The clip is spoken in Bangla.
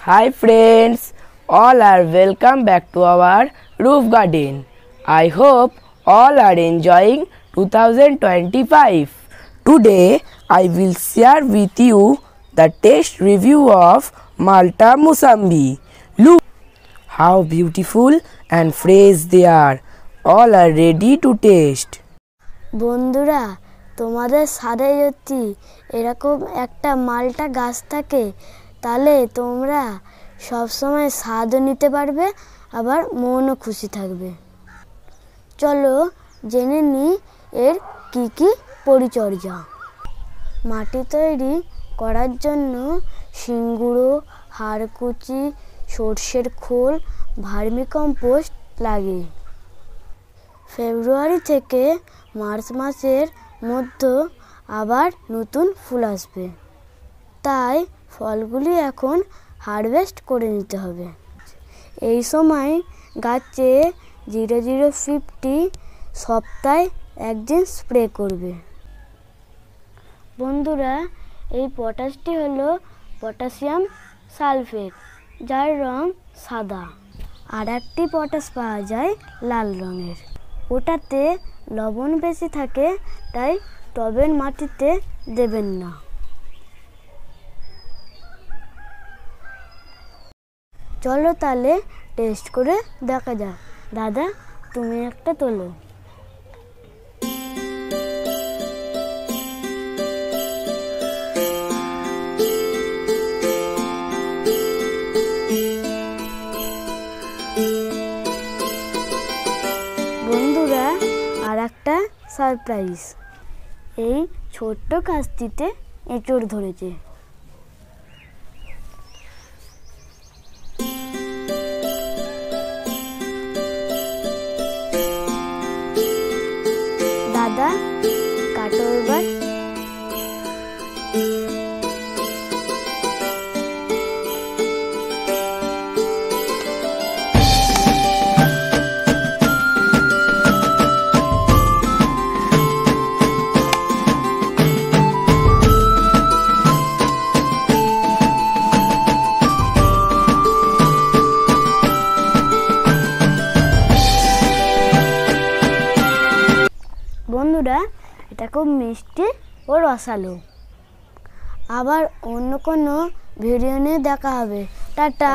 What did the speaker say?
Hi friends, all are welcome back to our roof garden. I hope all are enjoying 2025. Today I will share with you the taste review of Malta Musambi. Look how beautiful and fresh they are. All are ready to taste. বন্ধুরা, তোমাদের ছাদে যদি এরকম একটা মালটা গাছ থাকে তাহলে তোমরা সব সময় স্বাদও নিতে পারবে, আবার মনও খুশি থাকবে। চলো জেনে নিই এর কি কি পরিচর্যা। মাটি তৈরি করার জন্য শিংগুঁড়ো, হাড়কুচি, সর্ষের খোল, ভার্মিকম্পোস্ট লাগে। ফেব্রুয়ারি থেকে মার্চ মাসের মধ্যে আবার নতুন ফুল আসবে, তাই ফলগুলি এখন হারভেস্ট করে নিতে হবে। এই সময় গাছে 0050 সপ্তাহে একদিন স্প্রে করবে। বন্ধুরা, এই পটাশটি হলো পটাশিয়াম সালফেট, যার রং সাদা। আর একটি পটাশ পাওয়া যায় লাল রঙের, ওটাতে লবণ বেশি থাকে, তাই টবের মাটিতে দেবেন না। চলো তাহলে টেস্ট করে দেখা যাক। দাদা, তুমি একটা তোলো। বন্ধুরা, আর একটা সারপ্রাইজ, এই ছোট্ট কাজটিতে এঁচড় ধরেছে। দাদা, কাটো এবার। বন্ধুরা, এটা খুব মিষ্টি ও রসালো। আবার অন্য কোনো ভিডিও নিয়ে দেখা হবে। টাটা।